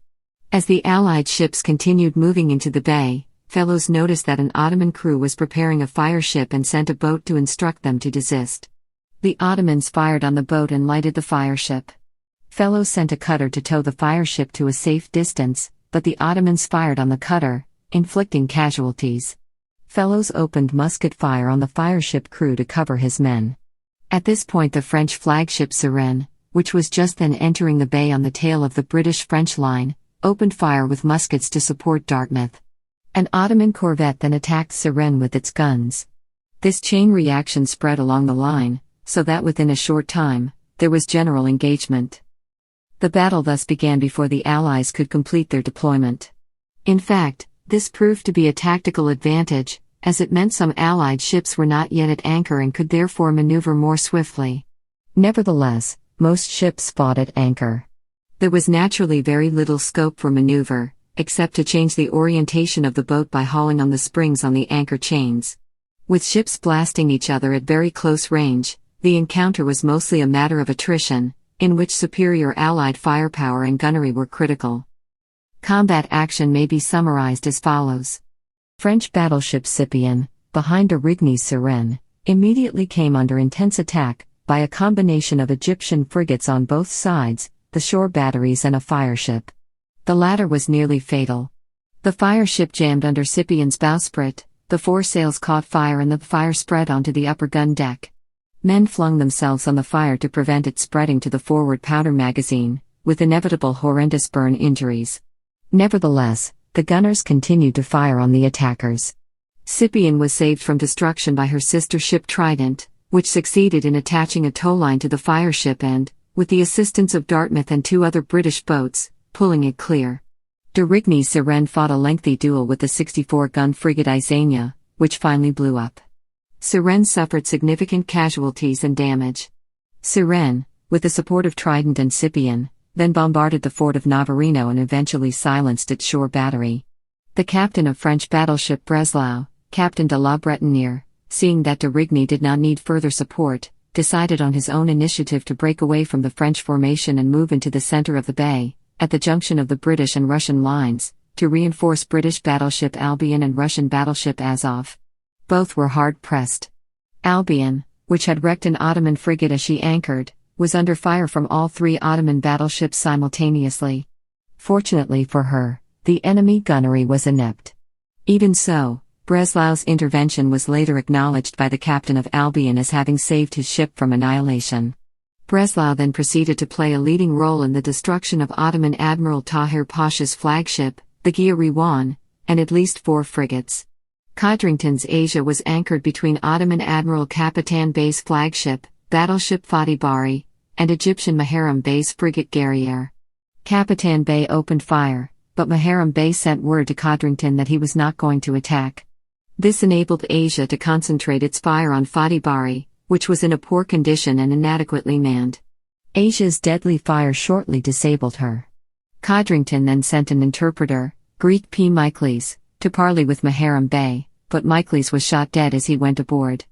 As the Allied ships continued moving into the bay, Fellows noticed that an Ottoman crew was preparing a fireship and sent a boat to instruct them to desist. The Ottomans fired on the boat and lighted the fireship. Fellows sent a cutter to tow the fireship to a safe distance, but the Ottomans fired on the cutter, inflicting casualties. Fellows opened musket fire on the fireship crew to cover his men. At this point, the French flagship Suresnes, which was just then entering the bay on the tail of the British-French line, opened fire with muskets to support Dartmouth. An Ottoman corvette then attacked Suresnes with its guns. This chain reaction spread along the line, so that within a short time, there was general engagement. The battle thus began before the Allies could complete their deployment. In fact, this proved to be a tactical advantage, as it meant some Allied ships were not yet at anchor and could therefore maneuver more swiftly. Nevertheless, most ships fought at anchor. There was naturally very little scope for maneuver, except to change the orientation of the boat by hauling on the springs on the anchor chains. With ships blasting each other at very close range, the encounter was mostly a matter of attrition, in which superior Allied firepower and gunnery were critical. Combat action may be summarized as follows. French battleship Scipion, behind Erigny's Suresnes, immediately came under intense attack by a combination of Egyptian frigates on both sides, the shore batteries and a fireship. The latter was nearly fatal. The fireship jammed under Scipion's bowsprit, the foresails caught fire and the fire spread onto the upper gun deck. Men flung themselves on the fire to prevent it spreading to the forward powder magazine, with inevitable horrendous burn injuries. Nevertheless, the gunners continued to fire on the attackers. Scipion was saved from destruction by her sister ship Trident, which succeeded in attaching a towline to the fireship and, with the assistance of Dartmouth and 2 other British boats, pulling it clear. De Rigny's Sirene fought a lengthy duel with the 64-gun frigate Isania, which finally blew up. Sirene suffered significant casualties and damage. Sirene, with the support of Trident and Scipion, then bombarded the fort of Navarino and eventually silenced its shore battery. The captain of French battleship Breslau, Captain de la Bretonnière, seeing that de Rigny did not need further support, decided on his own initiative to break away from the French formation and move into the center of the bay, at the junction of the British and Russian lines, to reinforce British battleship Albion and Russian battleship Azov. Both were hard-pressed. Albion, which had wrecked an Ottoman frigate as she anchored, was under fire from all three Ottoman battleships simultaneously. Fortunately for her, the enemy gunnery was inept. Even so, Breslau's intervention was later acknowledged by the captain of Albion as having saved his ship from annihilation. Breslau then proceeded to play a leading role in the destruction of Ottoman Admiral Tahir Pasha's flagship, the Gia-Rewan, and at least 4 frigates. Codrington's Asia was anchored between Ottoman Admiral Kapitan Bey's flagship, battleship Fatih Bari, and Egyptian Muharrem Bey's frigate Guerriere. Kapitan Bey opened fire, but Muharrem Bey sent word to Codrington that he was not going to attack. This enabled Asia to concentrate its fire on Fatih Bari, which was in a poor condition and inadequately manned. Asia's deadly fire shortly disabled her. Codrington then sent an interpreter, Greek P. Mycles, to parley with Muharrem Bey, but Mycles was shot dead as he went aboard.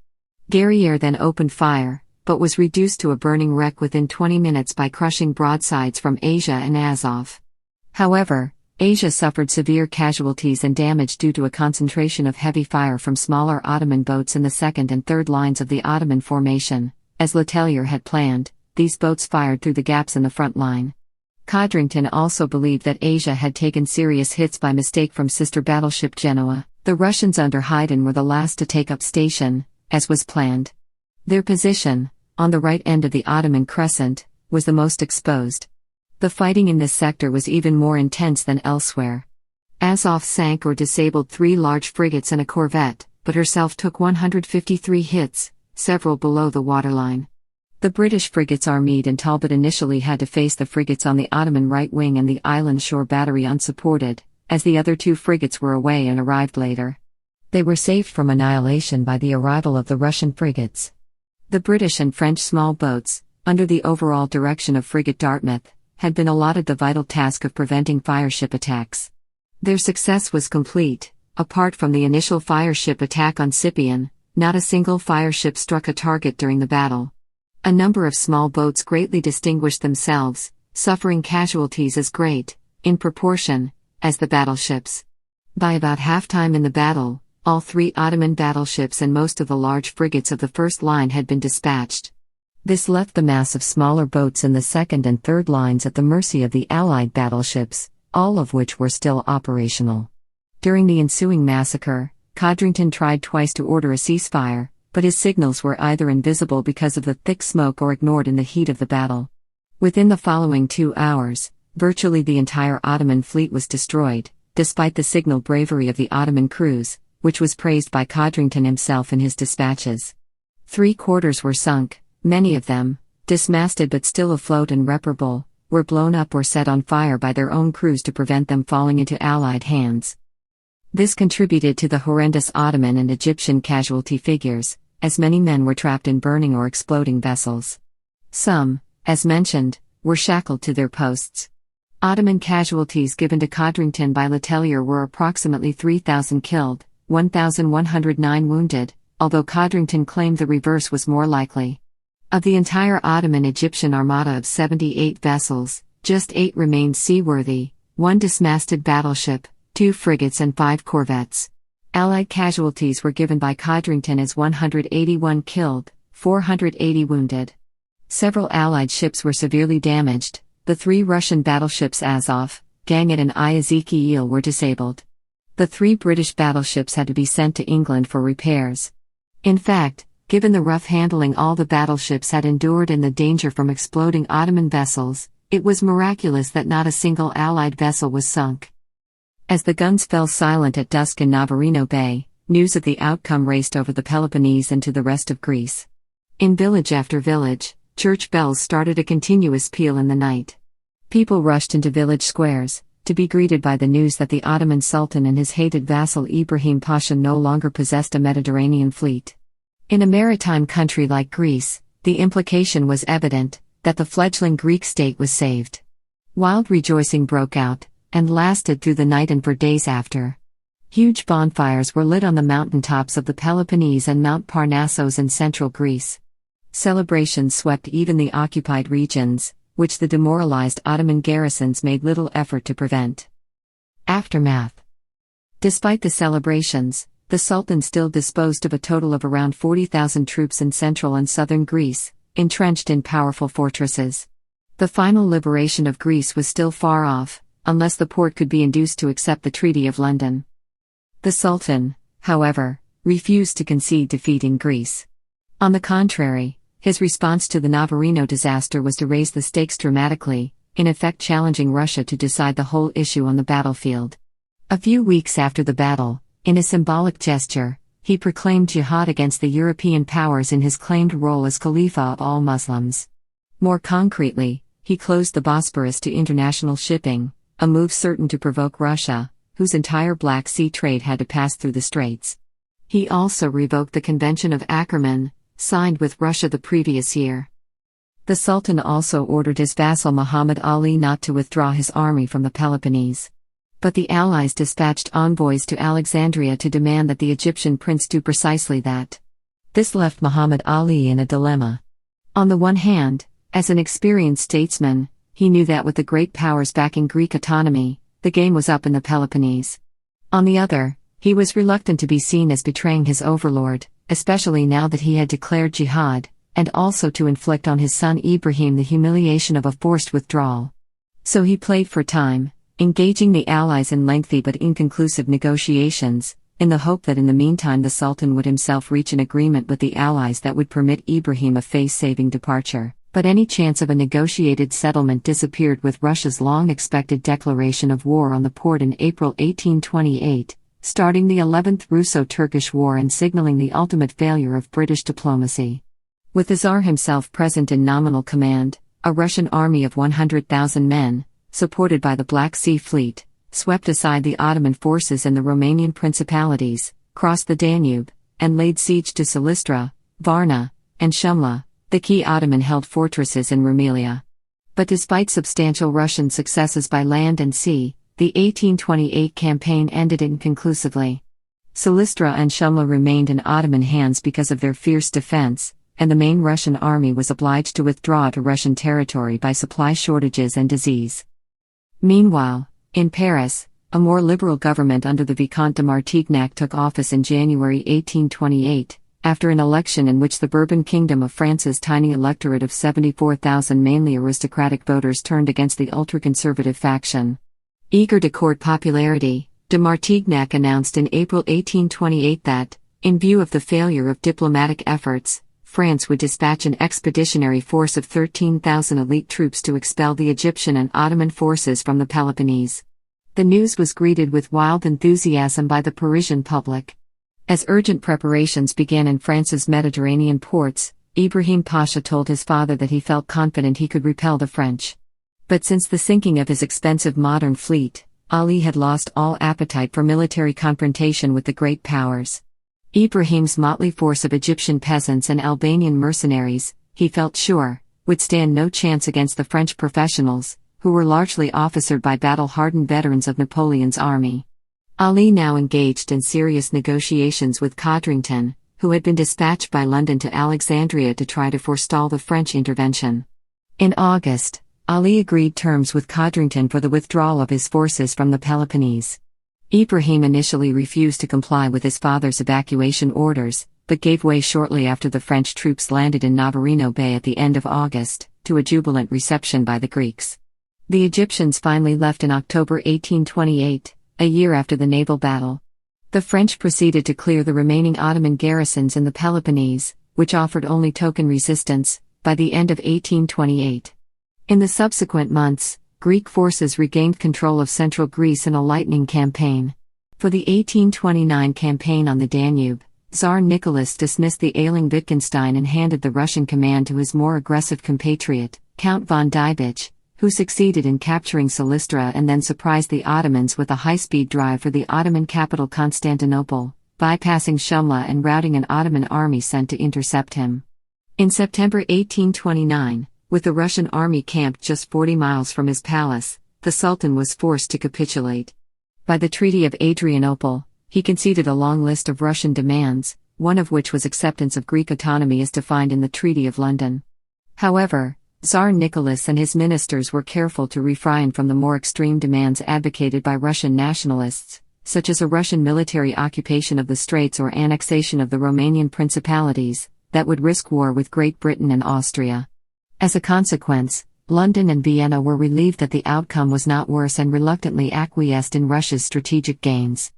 Guerriere then opened fire, but was reduced to a burning wreck within 20 minutes by crushing broadsides from Asia and Azov. However, Asia suffered severe casualties and damage due to a concentration of heavy fire from smaller Ottoman boats in the second and third lines of the Ottoman formation. As Letellier had planned, these boats fired through the gaps in the front line. Codrington also believed that Asia had taken serious hits by mistake from sister battleship Genoa. The Russians under Haydn were the last to take up station, as was planned. Their position, on the right end of the Ottoman crescent, was the most exposed. The fighting in this sector was even more intense than elsewhere. Azov sank or disabled 3 large frigates and a corvette, but herself took 153 hits, several below the waterline. The British frigates Armide and Talbot initially had to face the frigates on the Ottoman right wing and the island shore battery unsupported, as the other 2 frigates were away and arrived later. They were saved from annihilation by the arrival of the Russian frigates. The British and French small boats, under the overall direction of frigate Dartmouth, had been allotted the vital task of preventing fireship attacks. Their success was complete. Apart from the initial fireship attack on Scipion, not a single fireship struck a target during the battle. A number of small boats greatly distinguished themselves, suffering casualties as great, in proportion, as the battleships. By about halftime in the battle, all 3 Ottoman battleships and most of the large frigates of the first line had been dispatched. This left the mass of smaller boats in the second and third lines at the mercy of the Allied battleships, all of which were still operational. During the ensuing massacre, Codrington tried twice to order a ceasefire, but his signals were either invisible because of the thick smoke or ignored in the heat of the battle. Within the following 2 hours, virtually the entire Ottoman fleet was destroyed, despite the signal bravery of the Ottoman crews, which was praised by Codrington himself in his dispatches. 3/4 were sunk. Many of them, dismasted but still afloat and reparable, were blown up or set on fire by their own crews to prevent them falling into Allied hands. This contributed to the horrendous Ottoman and Egyptian casualty figures, as many men were trapped in burning or exploding vessels. Some, as mentioned, were shackled to their posts. Ottoman casualties given to Codrington by Letellier were approximately 3,000 killed, 1,109 wounded, although Codrington claimed the reverse was more likely. Of the entire Ottoman-Egyptian armada of 78 vessels, just 8 remained seaworthy, 1 dismasted battleship, 2 frigates and 5 corvettes. Allied casualties were given by Codrington as 181 killed, 480 wounded. Several Allied ships were severely damaged. The 3 Russian battleships Azov, Ganget and Ezekiel were disabled. The 3 British battleships had to be sent to England for repairs. In fact, given the rough handling all the battleships had endured and the danger from exploding Ottoman vessels, it was miraculous that not a single Allied vessel was sunk. As the guns fell silent at dusk in Navarino Bay, news of the outcome raced over the Peloponnese and to the rest of Greece. In village after village, church bells started a continuous peal in the night. People rushed into village squares, to be greeted by the news that the Ottoman Sultan and his hated vassal Ibrahim Pasha no longer possessed a Mediterranean fleet. In a maritime country like Greece, the implication was evident, that the fledgling Greek state was saved. Wild rejoicing broke out, and lasted through the night and for days after. Huge bonfires were lit on the mountaintops of the Peloponnese and Mount Parnassos in central Greece. Celebrations swept even the occupied regions, which the demoralized Ottoman garrisons made little effort to prevent. Aftermath. Despite the celebrations, the Sultan still disposed of a total of around 40,000 troops in central and southern Greece, entrenched in powerful fortresses. The final liberation of Greece was still far off, unless the Porte could be induced to accept the Treaty of London. The Sultan, however, refused to concede defeat in Greece. On the contrary, his response to the Navarino disaster was to raise the stakes dramatically, in effect challenging Russia to decide the whole issue on the battlefield. A few weeks after the battle, in a symbolic gesture, he proclaimed jihad against the European powers in his claimed role as Khalifa of all Muslims. More concretely, he closed the Bosporus to international shipping, a move certain to provoke Russia, whose entire Black Sea trade had to pass through the straits. He also revoked the Convention of Ackermann, signed with Russia the previous year. The Sultan also ordered his vassal Muhammad Ali not to withdraw his army from the Peloponnese. But the Allies dispatched envoys to Alexandria to demand that the Egyptian prince do precisely that. This left Muhammad Ali in a dilemma. On the one hand, as an experienced statesman, he knew that with the great powers backing Greek autonomy, the game was up in the Peloponnese. On the other, he was reluctant to be seen as betraying his overlord, especially now that he had declared jihad, and also to inflict on his son Ibrahim the humiliation of a forced withdrawal. So he played for time, engaging the Allies in lengthy but inconclusive negotiations, in the hope that in the meantime the Sultan would himself reach an agreement with the Allies that would permit Ibrahim a face-saving departure. But any chance of a negotiated settlement disappeared with Russia's long-expected declaration of war on the Porte in April 1828, starting the 11th Russo-Turkish War and signaling the ultimate failure of British diplomacy. With the Tsar himself present in nominal command, a Russian army of 100,000 men, supported by the Black Sea Fleet, swept aside the Ottoman forces in the Romanian principalities, crossed the Danube, and laid siege to Silistra, Varna, and Shumla, the key Ottoman-held fortresses in Rumelia. But despite substantial Russian successes by land and sea, the 1828 campaign ended inconclusively. Silistra and Shumla remained in Ottoman hands because of their fierce defense, and the main Russian army was obliged to withdraw to Russian territory by supply shortages and disease. Meanwhile, in Paris, a more liberal government under the Vicomte de Martignac took office in January 1828, after an election in which the Bourbon Kingdom of France's tiny electorate of 74,000 mainly aristocratic voters turned against the ultra-conservative faction. Eager to court popularity, de Martignac announced in April 1828 that, in view of the failure of diplomatic efforts, France would dispatch an expeditionary force of 13,000 elite troops to expel the Egyptian and Ottoman forces from the Peloponnese. The news was greeted with wild enthusiasm by the Parisian public. As urgent preparations began in France's Mediterranean ports, Ibrahim Pasha told his father that he felt confident he could repel the French. But since the sinking of his expensive modern fleet, Ali had lost all appetite for military confrontation with the great powers. Ibrahim's motley force of Egyptian peasants and Albanian mercenaries, he felt sure, would stand no chance against the French professionals, who were largely officered by battle-hardened veterans of Napoleon's army. Ali now engaged in serious negotiations with Codrington, who had been dispatched by London to Alexandria to try to forestall the French intervention. In August, Ali agreed terms with Codrington for the withdrawal of his forces from the Peloponnese. Ibrahim initially refused to comply with his father's evacuation orders, but gave way shortly after the French troops landed in Navarino Bay at the end of August, to a jubilant reception by the Greeks. The Egyptians finally left in October 1828, a year after the naval battle. The French proceeded to clear the remaining Ottoman garrisons in the Peloponnese, which offered only token resistance, by the end of 1828. In the subsequent months, Greek forces regained control of central Greece in a lightning campaign. For the 1829 campaign on the Danube, Tsar Nicholas dismissed the ailing Wittgenstein and handed the Russian command to his more aggressive compatriot, Count von Diebitsch, who succeeded in capturing Silistra and then surprised the Ottomans with a high-speed drive for the Ottoman capital Constantinople, bypassing Shumla and routing an Ottoman army sent to intercept him. In September 1829, with the Russian army camped just 40 miles from his palace, the Sultan was forced to capitulate. By the Treaty of Adrianople, he conceded a long list of Russian demands, one of which was acceptance of Greek autonomy as defined in the Treaty of London. However, Tsar Nicholas and his ministers were careful to refrain from the more extreme demands advocated by Russian nationalists, such as a Russian military occupation of the Straits or annexation of the Romanian principalities, that would risk war with Great Britain and Austria. As a consequence, London and Vienna were relieved that the outcome was not worse and reluctantly acquiesced in Russia's strategic gains.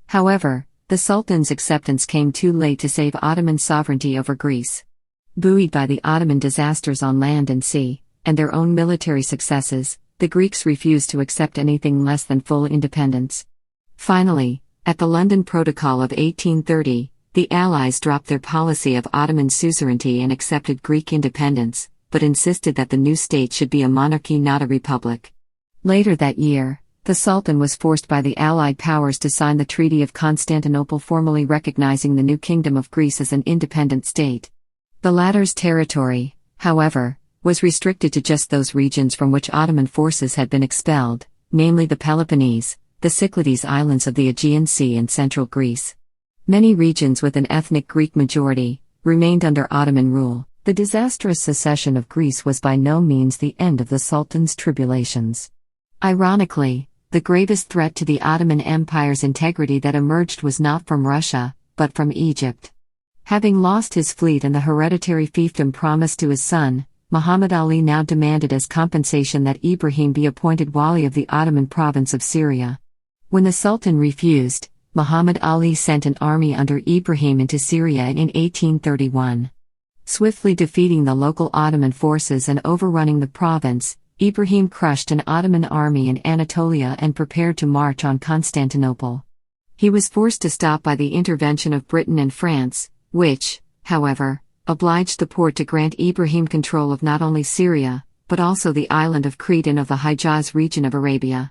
However, the Sultan's acceptance came too late to save Ottoman sovereignty over Greece. Buoyed by the Ottoman disasters on land and sea, and their own military successes, the Greeks refused to accept anything less than full independence. Finally, at the London Protocol of 1830, the Allies dropped their policy of Ottoman suzerainty and accepted Greek independence, but insisted that the new state should be a monarchy, not a republic. Later that year, the Sultan was forced by the Allied powers to sign the Treaty of Constantinople, formally recognizing the new Kingdom of Greece as an independent state. The latter's territory, however, was restricted to just those regions from which Ottoman forces had been expelled, namely the Peloponnese, the Cyclades Islands of the Aegean Sea and central Greece. Many regions with an ethnic Greek majority remained under Ottoman rule. The disastrous secession of Greece was by no means the end of the Sultan's tribulations. Ironically, the gravest threat to the Ottoman Empire's integrity that emerged was not from Russia, but from Egypt. Having lost his fleet and the hereditary fiefdom promised to his son, Muhammad Ali now demanded as compensation that Ibrahim be appointed Wali of the Ottoman province of Syria. When the Sultan refused, Muhammad Ali sent an army under Ibrahim into Syria in 1831. Swiftly defeating the local Ottoman forces and overrunning the province, Ibrahim crushed an Ottoman army in Anatolia and prepared to march on Constantinople. He was forced to stop by the intervention of Britain and France, which, however, obliged the Porte to grant Ibrahim control of not only Syria, but also the island of Crete and of the Hijaz region of Arabia.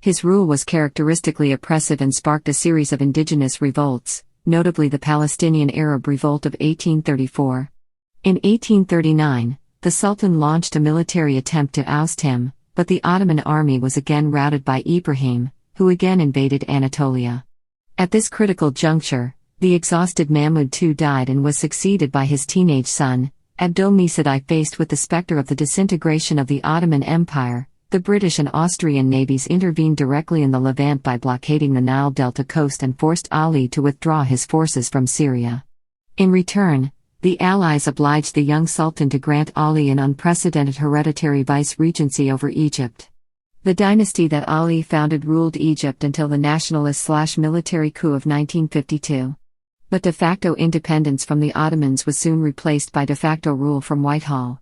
His rule was characteristically oppressive and sparked a series of indigenous revolts, notably the Palestinian Arab Revolt of 1834. In 1839, the Sultan launched a military attempt to oust him, but the Ottoman army was again routed by Ibrahim, who again invaded Anatolia. At this critical juncture, the exhausted Mahmud II died and was succeeded by his teenage son, Abdülmecid I. Faced with the specter of the disintegration of the Ottoman Empire, the British and Austrian navies intervened directly in the Levant by blockading the Nile Delta coast and forced Ali to withdraw his forces from Syria. In return, the Allies obliged the young Sultan to grant Ali an unprecedented hereditary vice-regency over Egypt. The dynasty that Ali founded ruled Egypt until the nationalist/military coup of 1952. But de facto independence from the Ottomans was soon replaced by de facto rule from Whitehall.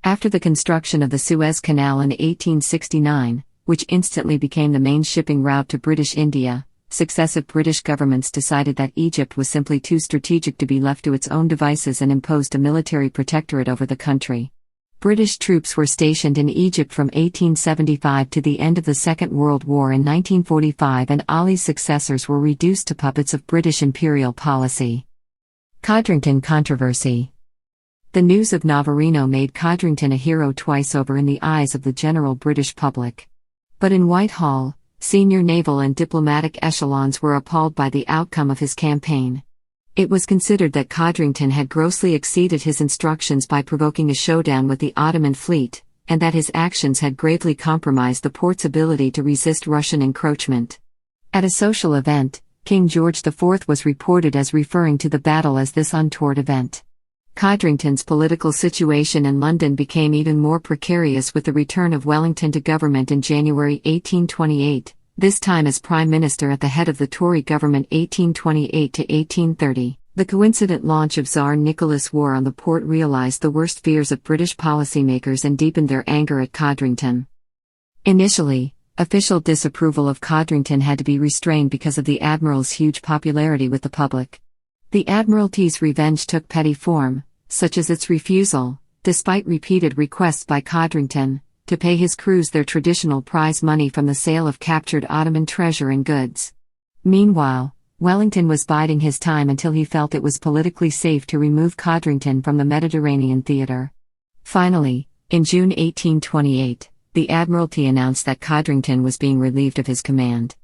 After the construction of the Suez Canal in 1869, which instantly became the main shipping route to British India, successive British governments decided that Egypt was simply too strategic to be left to its own devices and imposed a military protectorate over the country. British troops were stationed in Egypt from 1875 to the end of the Second World War in 1945, and Ali's successors were reduced to puppets of British imperial policy. Codrington controversy. The news of Navarino made Codrington a hero twice over in the eyes of the general British public. But in Whitehall, senior naval and diplomatic echelons were appalled by the outcome of his campaign. It was considered that Codrington had grossly exceeded his instructions by provoking a showdown with the Ottoman fleet, and that his actions had gravely compromised the port's ability to resist Russian encroachment. At a social event, King George IV was reported as referring to the battle as this untoward event. Codrington's political situation in London became even more precarious with the return of Wellington to government in January 1828. This time as Prime Minister at the head of the Tory government 1828 to 1830. The coincident launch of Tsar Nicholas' war on the port realized the worst fears of British policymakers and deepened their anger at Codrington. Initially, official disapproval of Codrington had to be restrained because of the Admiral's huge popularity with the public. The Admiralty's revenge took petty form, such as its refusal, despite repeated requests by Codrington, to pay his crews their traditional prize money from the sale of captured Ottoman treasure and goods. Meanwhile, Wellington was biding his time until he felt it was politically safe to remove Codrington from the Mediterranean theater. Finally, in June 1828, the Admiralty announced that Codrington was being relieved of his command.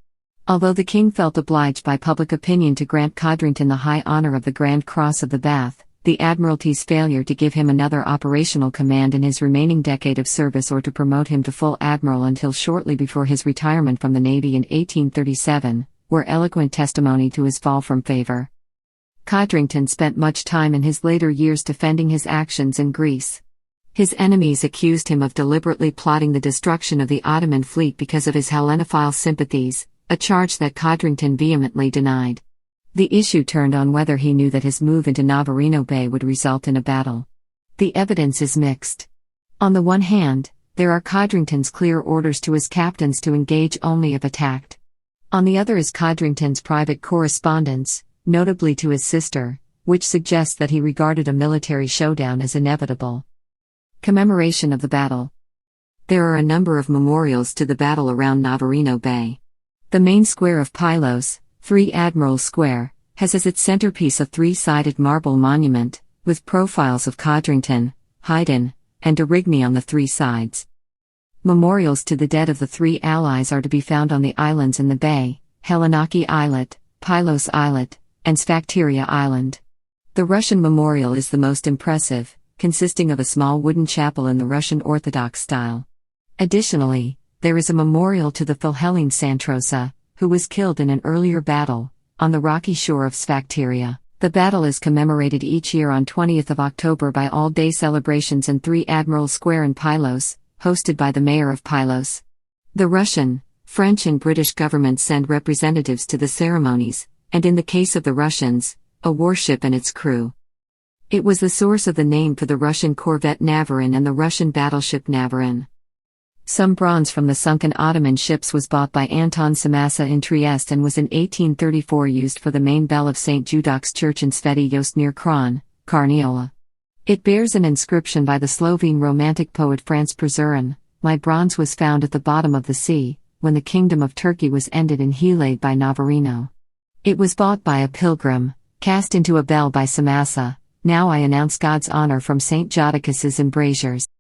Although the king felt obliged by public opinion to grant Codrington the high honor of the Grand Cross of the Bath, the Admiralty's failure to give him another operational command in his remaining decade of service or to promote him to full admiral until shortly before his retirement from the Navy in 1837, were eloquent testimony to his fall from favor. Codrington spent much time in his later years defending his actions in Greece. His enemies accused him of deliberately plotting the destruction of the Ottoman fleet because of his Hellenophile sympathies, a charge that Codrington vehemently denied. The issue turned on whether he knew that his move into Navarino Bay would result in a battle. The evidence is mixed. On the one hand, there are Codrington's clear orders to his captains to engage only if attacked. On the other is Codrington's private correspondence, notably to his sister, which suggests that he regarded a military showdown as inevitable. Commemoration of the battle. There are a number of memorials to the battle around Navarino Bay. The main square of Pylos, 3 Admiral Square, has as its centerpiece a 3-sided marble monument, with profiles of Codrington, Haydn, and de Rigny on the 3 sides. Memorials to the dead of the 3 allies are to be found on the islands in the bay, Hellenaki Islet, Pylos Islet, and Sphacteria Island. The Russian memorial is the most impressive, consisting of a small wooden chapel in the Russian Orthodox style. Additionally, there is a memorial to the Philhellene Santrosa, who was killed in an earlier battle, on the rocky shore of Sphacteria. The battle is commemorated each year on 20th of October by all-day celebrations in 3 Admiral Square in Pylos, hosted by the mayor of Pylos. The Russian, French and British governments send representatives to the ceremonies, and in the case of the Russians, a warship and its crew. It was the source of the name for the Russian corvette Navarin and the Russian battleship Navarin. Some bronze from the sunken Ottoman ships was bought by Anton Samasa in Trieste and was in 1834 used for the main bell of St. Judok's Church in Sveti Jost near Kron, Carniola. It bears an inscription by the Slovene Romantic poet Franz Przerin. My bronze was found at the bottom of the sea, when the kingdom of Turkey was ended and healed by Navarino. It was bought by a pilgrim, cast into a bell by Samasa. Now I announce God's honor from St. Jodocus's embrasures.